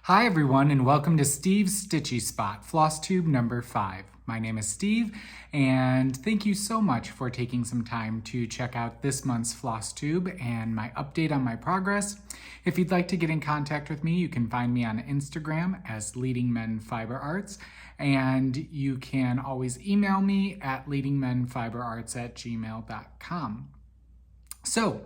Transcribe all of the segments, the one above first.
Hi everyone, and welcome to Steve's Stitchy Spot, Flosstube number 5. My name is Steve, and thank you so much for taking some time to check out this month's Flosstube and my update on my progress. If you'd like to get in contact with me, you can find me on Instagram as Leading Men Fiber Arts, and you can always email me at leadingmenfiberarts@gmail.com. So,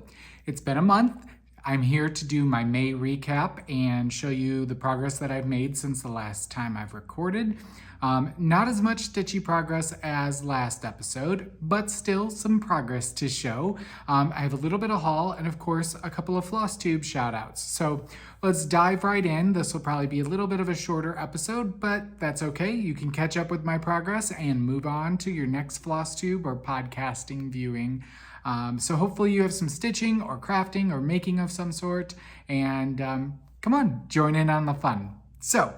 it's been a month. I'm here to do my May recap and show you the progress that I've made since the last time I've recorded. Not as much stitchy progress as last episode, but still some progress to show. I have a little bit of haul and of course a couple of Flosstube shout outs. So let's dive right in. This will probably be a little bit of a shorter episode, but that's okay. You can catch up with my progress and move on to your next Flosstube or podcasting viewing. So hopefully you have some stitching or crafting or making of some sort, and come on, join in on the fun. So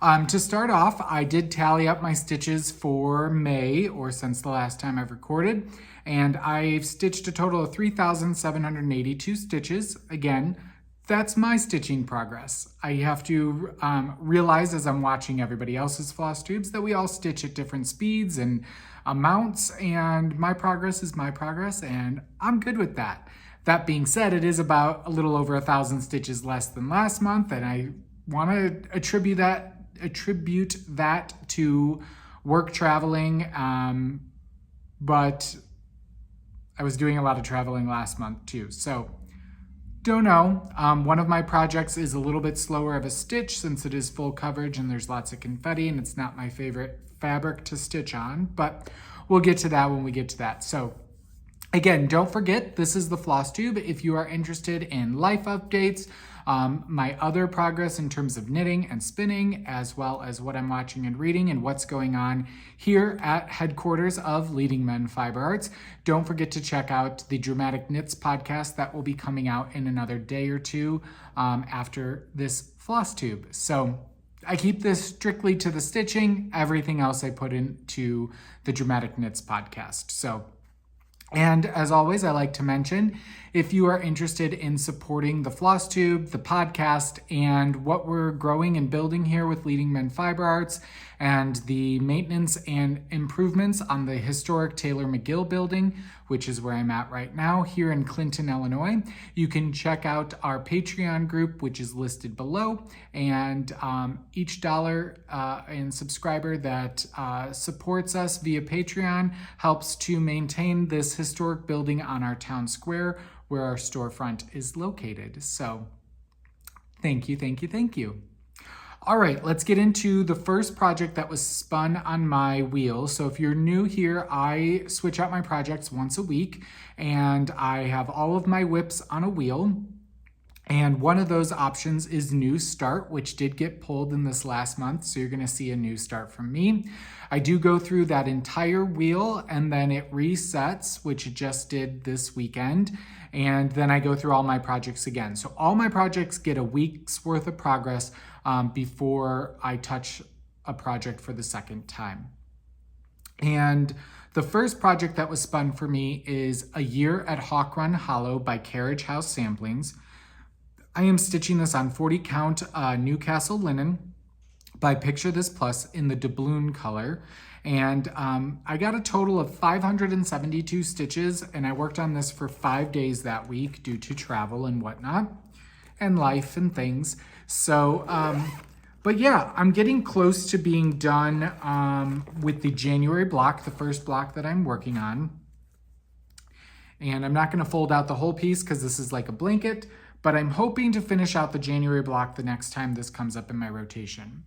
to start off, I did tally up my stitches for May, or since the last time I've recorded, and I've stitched a total of 3,782 stitches. Again, that's my stitching progress. I have to realize as I'm watching everybody else's floss tubes that we all stitch at different speeds and amounts, and my progress is my progress, and I'm good with that. That being said, it is about a little over 1,000 stitches less than last month, and I want to attribute that to work traveling, but I was doing a lot of traveling last month too, so don't know. One of my projects is a little bit slower of a stitch since it is full coverage and there's lots of confetti and it's not my favorite fabric to stitch on, but we'll get to that when we get to that. So again, don't forget, this is the Flosstube. If you are interested in life updates, my other progress in terms of knitting and spinning, as well as what I'm watching and reading and what's going on here at headquarters of Leading Men Fiber Arts. Don't forget to check out the Dramatic Knits podcast that will be coming out in another day or two after this Flosstube. So I keep this strictly to the stitching. Everything else I put into the Dramatic Knits podcast. And as always, I like to mention, if you are interested in supporting the Flosstube, the podcast, and what we're growing and building here with Leading Men Fiber Arts, and the maintenance and improvements on the historic Taylor McGill building, which is where I'm at right now here in Clinton, Illinois, you can check out our Patreon group, which is listed below. And each dollar and subscriber that supports us via Patreon helps to maintain this historic building on our town square where our storefront is located. So thank you, thank you, thank you. All right, let's get into the first project that was spun on my wheel. So if you're new here, I switch out my projects once a week, and I have all of my whips on a wheel. And one of those options is New Start, which did get pulled in this last month. So you're gonna see a new start from me. I do go through that entire wheel and then it resets, which it just did this weekend. And then I go through all my projects again. So all my projects get a week's worth of progress before I touch a project for the second time. And the first project that was spun for me is A Year at Hawk Run Hollow by Carriage House Samplings. I am stitching this on 40 count Newcastle linen by Picture This Plus in the doubloon color. And I got a total of 572 stitches, and I worked on this for 5 days that week due to travel and whatnot and life and things. So, but yeah, I'm getting close to being done with the January block, the first block that I'm working on. And I'm not gonna fold out the whole piece because this is like a blanket, but I'm hoping to finish out the January block the next time this comes up in my rotation.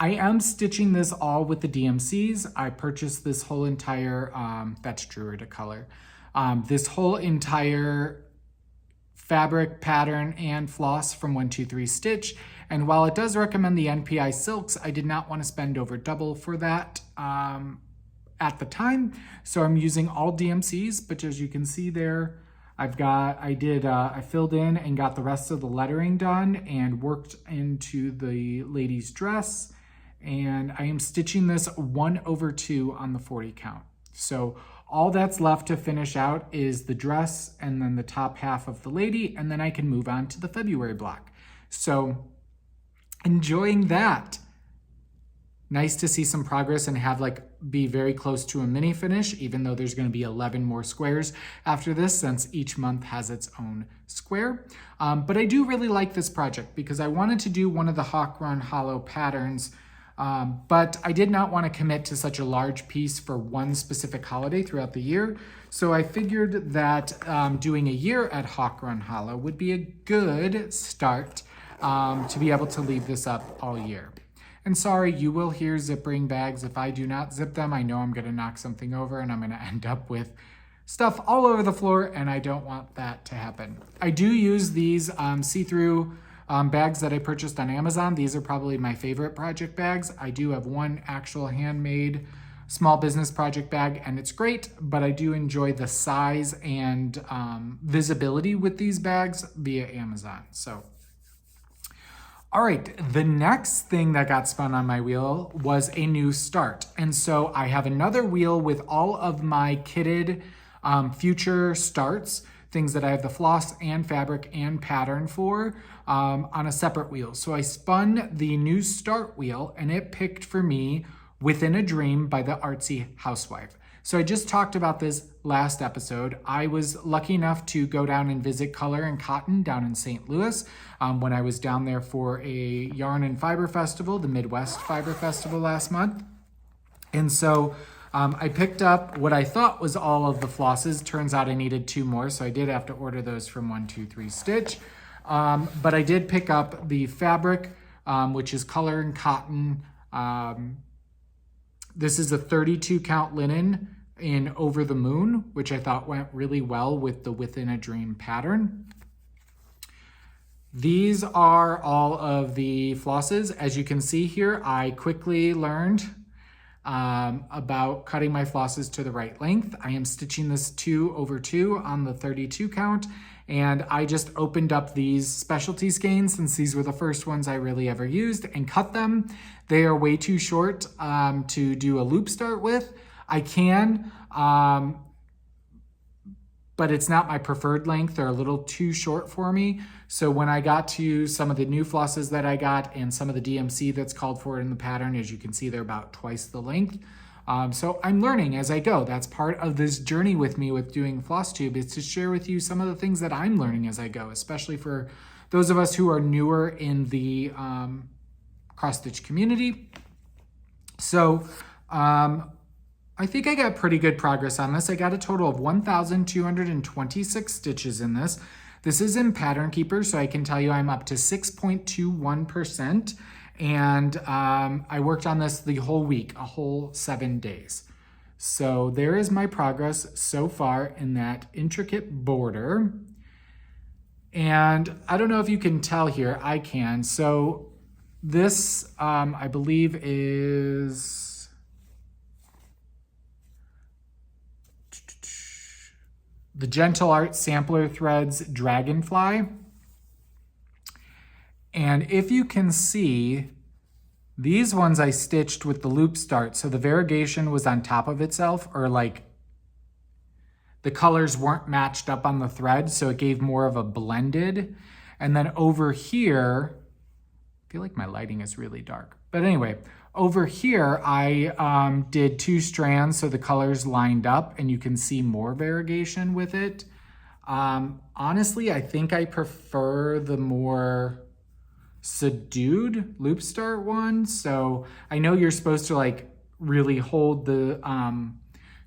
I am stitching this all with the DMCs. I purchased this whole entire, that's truer to color, this whole entire fabric, pattern, and floss from 123 Stitch. And while it does recommend the NPI silks, I did not want to spend over double for that at the time. So I'm using all DMCs, but as you can see there, I filled in and got the rest of the lettering done and worked into the lady's dress. And I am stitching this 1/2 on the 40 count. So all that's left to finish out is the dress and then the top half of the lady, and then I can move on to the February block. So enjoying that. Nice to see some progress and have be very close to a mini finish, even though there's going to be 11 more squares after this, since each month has its own square. But I do really like this project because I wanted to do one of the Hawk Run Hollow patterns, but I did not want to commit to such a large piece for one specific holiday throughout the year. So I figured that doing a year at Hawk Run Hollow would be a good start to be able to leave this up all year. And sorry, you will hear zippering bags. If I do not zip them, I know I'm going to knock something over and I'm going to end up with stuff all over the floor, and I don't want that to happen. I do use these see-through bags that I purchased on Amazon. These are probably my favorite project bags. I do have one actual handmade small business project bag, and it's great, but I do enjoy the size and visibility with these bags via Amazon. So. All right, the next thing that got spun on my wheel was a new start. And so I have another wheel with all of my kitted future starts, things that I have the floss and fabric and pattern for on a separate wheel. So I spun the new start wheel and it picked for me Within a Dream by the Artsy Housewife. So I just talked about this last episode. I was lucky enough to go down and visit Color and Cotton down in St. Louis when I was down there for a Yarn and Fiber Festival, the Midwest Fiber Festival last month. And so I picked up what I thought was all of the flosses. Turns out I needed 2 more, so I did have to order those from 123 Stitch. But I did pick up the fabric, which is Color and Cotton. This is a 32 count linen in Over the Moon, which I thought went really well with the Within a Dream pattern. These are all of the flosses. As you can see here, I quickly learned about cutting my flosses to the right length. I am stitching this 2/2 on the 32 count, and I just opened up these specialty skeins since these were the first ones I really ever used and cut them. They are way too short to do a loop start with. I can, but it's not my preferred length. They're a little too short for me. So when I got to some of the new flosses that I got and some of the DMC that's called for in the pattern, as you can see, they're about twice the length. So I'm learning as I go. That's part of this journey with me with doing Flosstube, is to share with you some of the things that I'm learning as I go, especially for those of us who are newer in the cross-stitch community. So I think I got pretty good progress on this. I got a total of 1,226 stitches in this. This is in Pattern Keeper, so I can tell you I'm up to 6.21%. And I worked on this the whole week, a whole 7 days. So there is my progress so far in that intricate border. And I don't know if you can tell here, I can. So this, I believe, is the Gentle Art Sampler Threads Dragonfly. And if you can see, these ones I stitched with the loop start. So the variegation was on top of itself, or the colors weren't matched up on the thread, so it gave more of a blended. And then over here, I feel like my lighting is really dark. But anyway, over here, I did 2 strands so the colors lined up and you can see more variegation with it. Honestly, I think I prefer the more subdued loop start one. So I know you're supposed to really hold the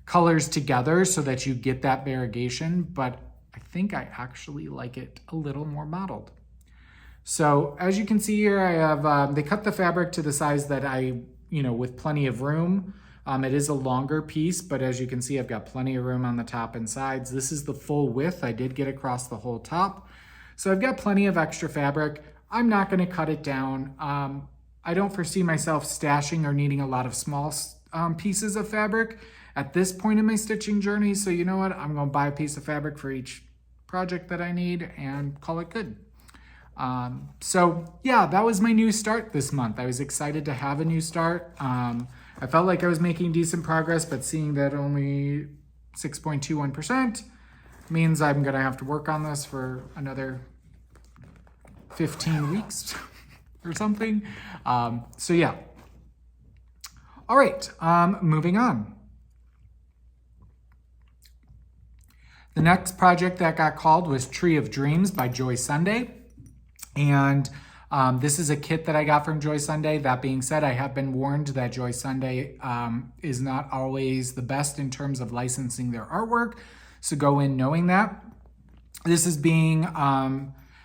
colors together so that you get that variegation, but I think I actually like it a little more mottled. So as you can see here, I have, they cut the fabric to the size that with plenty of room. It is a longer piece, but as you can see, I've got plenty of room on the top and sides. This is the full width I did get across the whole top. So I've got plenty of extra fabric. I'm not gonna cut it down. I don't foresee myself stashing or needing a lot of small pieces of fabric at this point in my stitching journey. So you know what? I'm gonna buy a piece of fabric for each project that I need and call it good. So yeah, that was my new start this month. I was excited to have a new start. I felt like I was making decent progress, but seeing that only 6.21% means I'm going to have to work on this for another 15 weeks. or something. So yeah. All right, moving on. The next project that got called was Tree of Dreams by Joy Sunday. And this is a kit that I got from Joy Sunday. That being said, I have been warned that Joy Sunday is not always the best in terms of licensing their artwork. So go in knowing that. This is being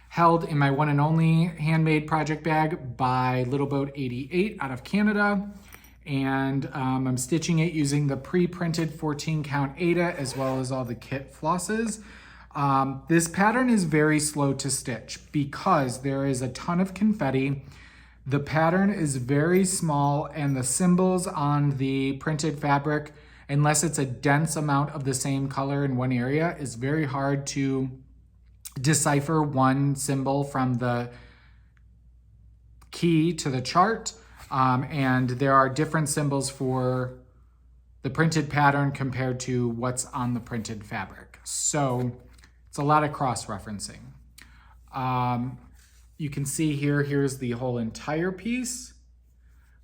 held in my one and only handmade project bag by Little Boat 88 out of Canada. And I'm stitching it using the pre-printed 14 count Ada as well as all the kit flosses. This pattern is very slow to stitch because there is a ton of confetti. The pattern is very small and the symbols on the printed fabric, unless it's a dense amount of the same color in one area, is very hard to decipher one symbol from the key to the chart. And there are different symbols for the printed pattern compared to what's on the printed fabric. So it's a lot of cross-referencing. You can see here's the whole entire piece,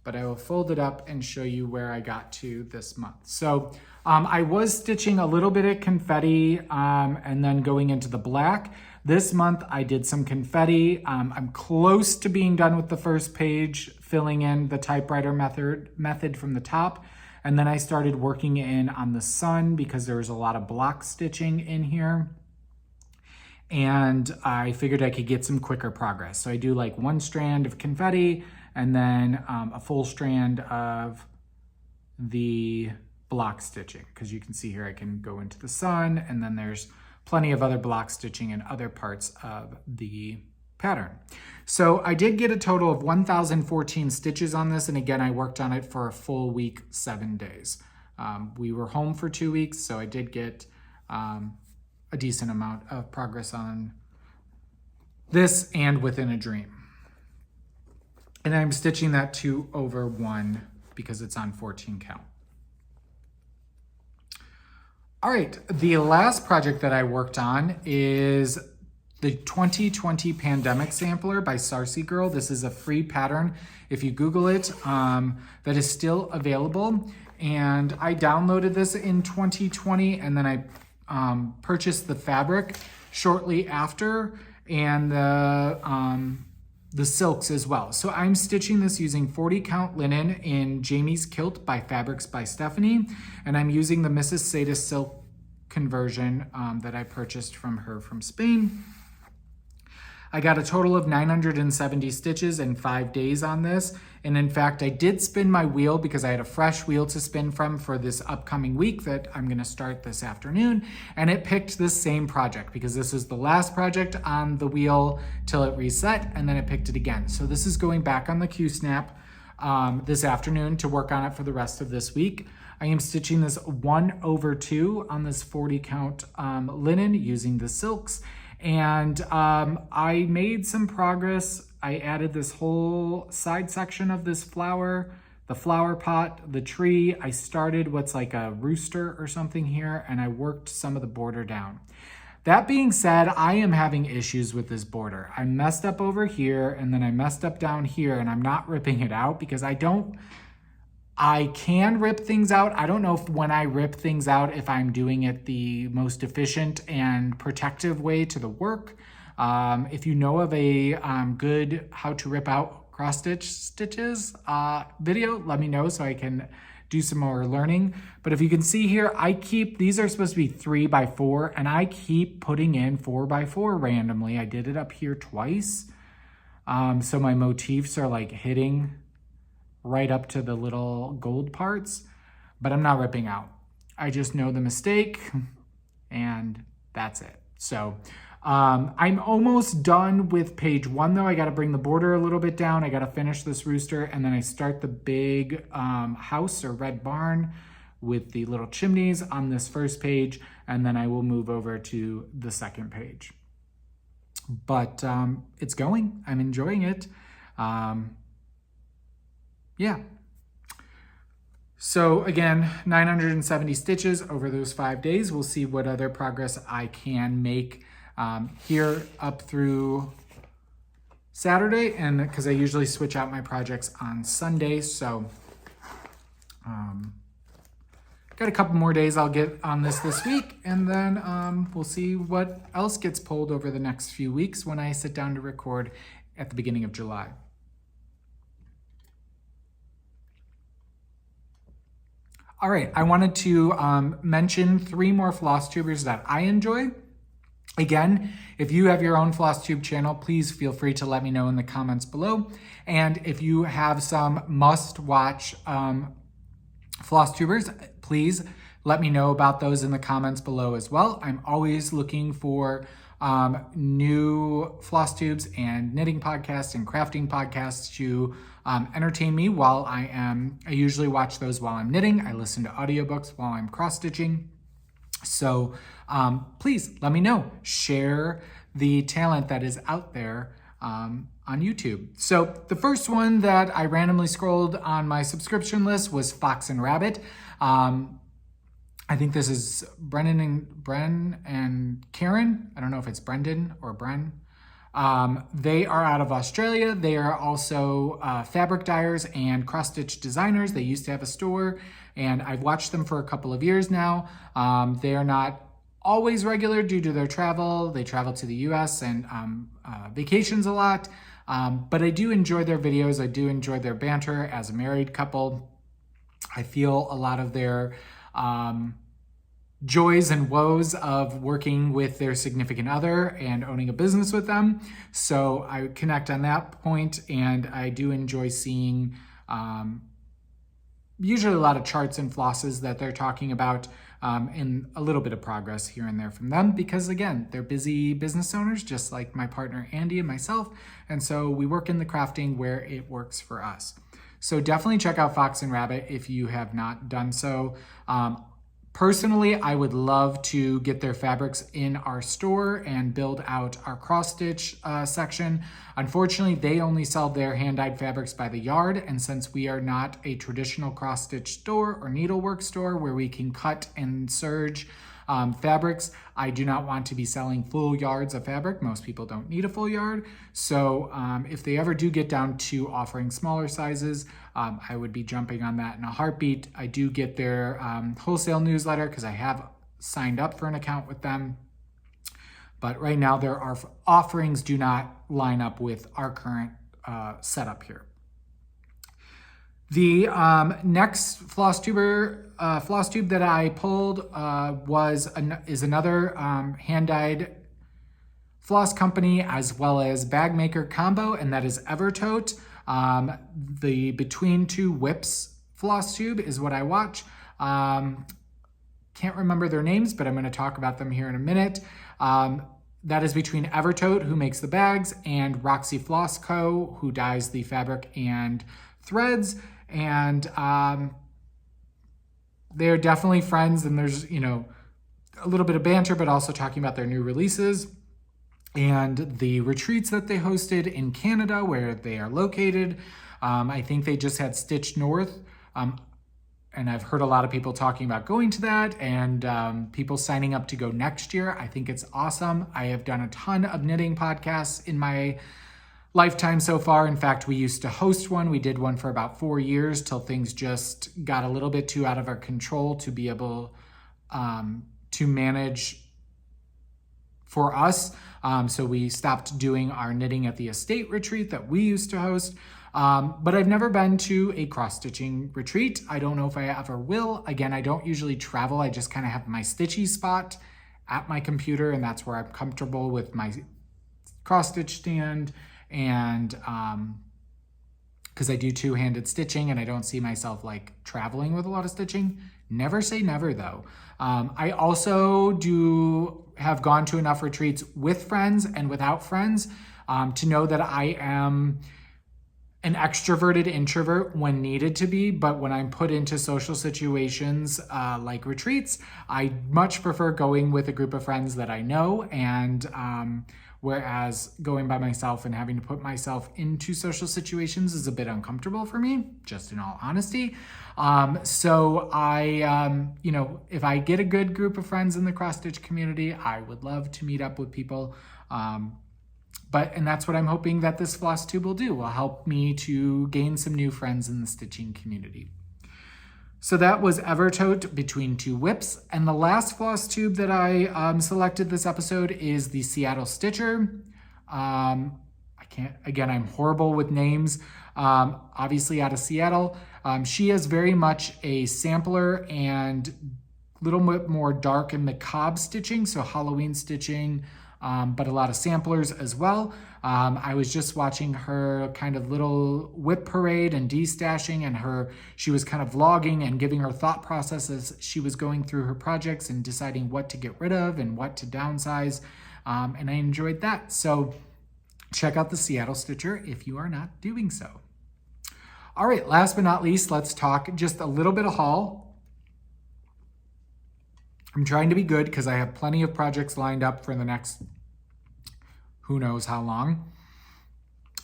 but I will fold it up and show you where I got to this month. So I was stitching a little bit of confetti and then going into the black. This month I did some confetti. I'm close to being done with the first page, filling in the typewriter method from the top. And then I started working in on the sun because there was a lot of block stitching in here. And I figured I could get some quicker progress. So I do like one strand of confetti and then a full strand of the block stitching. Because you can see here I can go into the sun and then there's plenty of other block stitching in other parts of the pattern. So I did get a total of 1,014 stitches on this. And again, I worked on it for a full week, 7 days. We were home for 2 weeks, so I did get a decent amount of progress on this and Within a Dream. And I'm stitching that 2/1 because it's on 14 count. All right, the last project that I worked on is the 2020 Pandemic Sampler by Sarcygurl. This is a free pattern, if you Google it, that is still available. And I downloaded this in 2020 and then I purchased the fabric shortly after and the silks as well. So I'm stitching this using 40 count linen in Jamie's Kilt by Fabrics by Stephanie. And I'm using the Mrs. Sadis silk conversion that I purchased from her from Spain. I got a total of 970 stitches in 5 days on this. And in fact, I did spin my wheel because I had a fresh wheel to spin from for this upcoming week that I'm gonna start this afternoon. And it picked this same project because this is the last project on the wheel till it reset and then it picked it again. So this is going back on the Q-snap this afternoon to work on it for the rest of this week. I am stitching this 1/2 on this 40 count linen using the silks. And I made some progress. I added this whole side section of this flower, the flower pot, the tree. I started what's like a rooster or something here, and I worked some of the border down. That being said, I am having issues with this border. I messed up over here, and then I messed up down here, and I'm not ripping it out because I can rip things out. I don't know if when I rip things out, if I'm doing it the most efficient and protective way to the work. If you know of a good how to rip out cross stitches video, let me know so I can do some more learning. But if you can see here, these are supposed to be 3x4 and I keep putting in 4x4 randomly. I did it up here twice. So my motifs are like hitting right up to the little gold parts, but I'm not ripping out. I just know the mistake and that's it. So I'm almost done with page 1 though. I got to bring the border a little bit down. I got to finish this rooster and then I start the big house or red barn with the little chimneys on this first page. And then I will move over to the second page. But it's going, I'm enjoying it. Yeah. So again, 970 stitches over those 5 days. We'll see what other progress I can make here up through Saturday, and because I usually switch out my projects on Sunday, so got a couple more days I'll get on this week, and then we'll see what else gets pulled over the next few weeks when I sit down to record at the beginning of July. All right, I wanted to mention 3 more Flosstubers that I enjoy. Again, if you have your own Flosstube channel, please feel free to let me know in the comments below. And if you have some must-watch Flosstubers, please let me know about those in the comments below as well. I'm always looking for new Flosstubes and knitting podcasts and crafting podcasts to entertain me while I usually watch those while I'm knitting. I listen to audiobooks while I'm cross-stitching. So please let me know. Share the talent that is out there on YouTube. So the first one that I randomly scrolled on my subscription list was Fox and Rabbit. I think this is Bren and Karen. I don't know if it's Brendan or Bren. They are out of Australia. They are also fabric dyers and cross-stitch designers. They used to have a store, and I've watched them for a couple of years now. They are not always regular due to their travel. They travel to the US and vacations a lot, but I do enjoy their videos. I do enjoy their banter as a married couple. I feel a lot of their joys and woes of working with their significant other and owning a business with them. So I connect on that point, and I do enjoy seeing usually a lot of charts and flosses that they're talking about, and a little bit of progress here and there from them, because again, they're busy business owners just like my partner Andy and myself, and so we work in the crafting where it works for us. So definitely check out Fox and Rabbit if you have not done so. Personally, I would love to get their fabrics in our store and build out our cross-stitch section. Unfortunately, they only sell their hand-dyed fabrics by the yard, and since we are not a traditional cross-stitch store or needlework store where we can cut and serge fabrics, I do not want to be selling full yards of fabric. Most people don't need a full yard. So if they ever do get down to offering smaller sizes, I would be jumping on that in a heartbeat. I do get their wholesale newsletter because I have signed up for an account with them. But right now their offerings do not line up with our current setup here. The next Flosstube that I pulled is another hand-dyed floss company as well as bag maker combo, and that is Evertote. The Between Two Whips Flosstube is what I watch. Can't remember their names, but I'm going to talk about them here in a minute. That is between Evertote, who makes the bags, and Roxy Floss Co., who dyes the fabric and threads. And they're definitely friends, and there's, a little bit of banter, but also talking about their new releases and the retreats that they hosted in Canada where they are located. I think they just had Stitch North, and I've heard a lot of people talking about going to that, and people signing up to go next year. I think it's awesome. I have done a ton of knitting podcasts in my lifetime so far. In fact, we used to host one. We did one for about 4 years till things just got a little bit too out of our control to be able to manage for us. So we stopped doing our knitting at the estate retreat that we used to host. But I've never been to a cross-stitching retreat. I don't know if I ever will. Again, I don't usually travel. I just kind of have my Stitchy spot at my computer, and that's where I'm comfortable with my cross-stitch stand. And because I do two-handed stitching and I don't see myself like traveling with a lot of stitching. Never say never though. I also have gone to enough retreats with friends and without friends to know that I am an extroverted introvert when needed to be, but when I'm put into social situations like retreats, I much prefer going with a group of friends that I know, and whereas going by myself and having to put myself into social situations is a bit uncomfortable for me, just in all honesty. So I, if I get a good group of friends in the cross-stitch community, I would love to meet up with people And that's what I'm hoping that this Flosstube will do, will help me to gain some new friends in the stitching community. So that was Evertote Between Two Whips. And the last Flosstube that I selected this episode is the Seattle Stitcher. I'm horrible with names. Obviously out of Seattle. She is very much a sampler and a little bit more dark and macabre stitching, so Halloween stitching, but a lot of samplers as well. I was just watching her kind of little whip parade and destashing, and she was kind of vlogging and giving her thought process as she was going through her projects and deciding what to get rid of and what to downsize. And I enjoyed that. So check out the Seattle Stitcher if you are not doing so. All right, last but not least, let's talk just a little bit of haul. I'm trying to be good because I have plenty of projects lined up for the next who knows how long.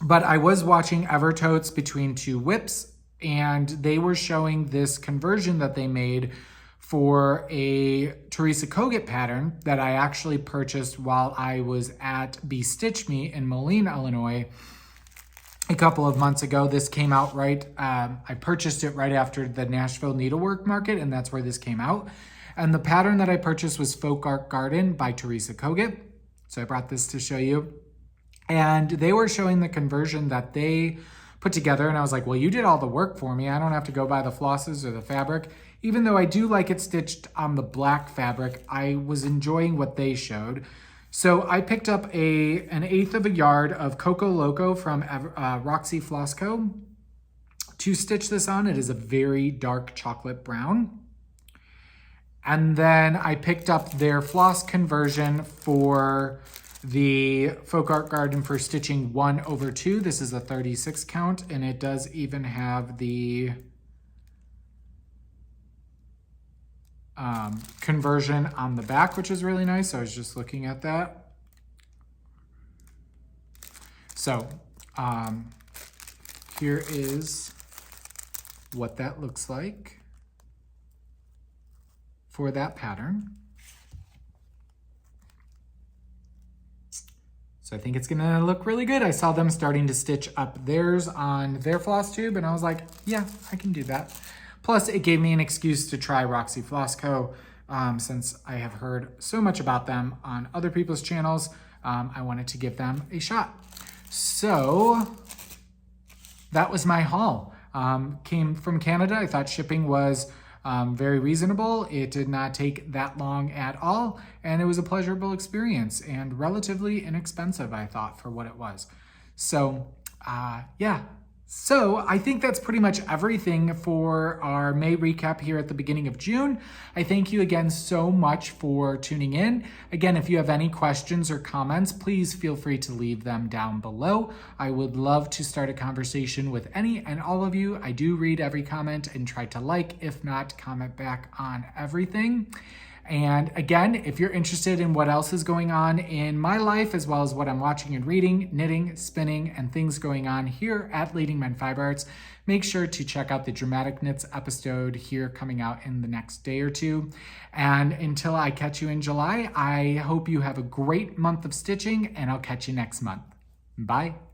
But I was watching Evertotes Between Two Whips, and they were showing this conversion that they made for a Teresa Kogut pattern that I actually purchased while I was at Be Stitch Me in Moline, Illinois, a couple of months ago. This came out I purchased it right after the Nashville Needlework Market, and that's where this came out. And the pattern that I purchased was Folk Art Garden by Teresa Kogut. So I brought this to show you. And they were showing the conversion that they put together. And I was like, well, you did all the work for me. I don't have to go buy the flosses or the fabric. Even though I do like it stitched on the black fabric, I was enjoying what they showed. So I picked up an 1/8 of a yard of Coco Loco from Roxy Floss Co. to stitch this on. It is a very dark chocolate brown. And then I picked up their floss conversion for the Folk Art Garden for stitching 1/2. This is a 36 count, and it does even have the conversion on the back, which is really nice. So I was just looking at that. So here is what that looks like for that pattern. So I think it's gonna look really good. I saw them starting to stitch up theirs on their Flosstube, and I was like, yeah, I can do that. Plus, it gave me an excuse to try Roxy Floss Co. Since I have heard so much about them on other people's channels. I wanted to give them a shot. So that was my haul. Came from Canada. I thought shipping was very reasonable. It did not take that long at all, and it was a pleasurable experience and relatively inexpensive, I thought, for what it was. So yeah. So I think that's pretty much everything for our May recap here at the beginning of June. I thank you again so much for tuning in. Again, if you have any questions or comments, please feel free to leave them down below. I would love to start a conversation with any and all of you. I do read every comment and try to like, if not, comment back on everything. And again, if you're interested in what else is going on in my life, as well as what I'm watching and reading, knitting, spinning, and things going on here at Leading Men Fiber Arts, make sure to check out the Dramatic Knits episode here coming out in the next day or two. And until I catch you in July, I hope you have a great month of stitching, and I'll catch you next month. Bye.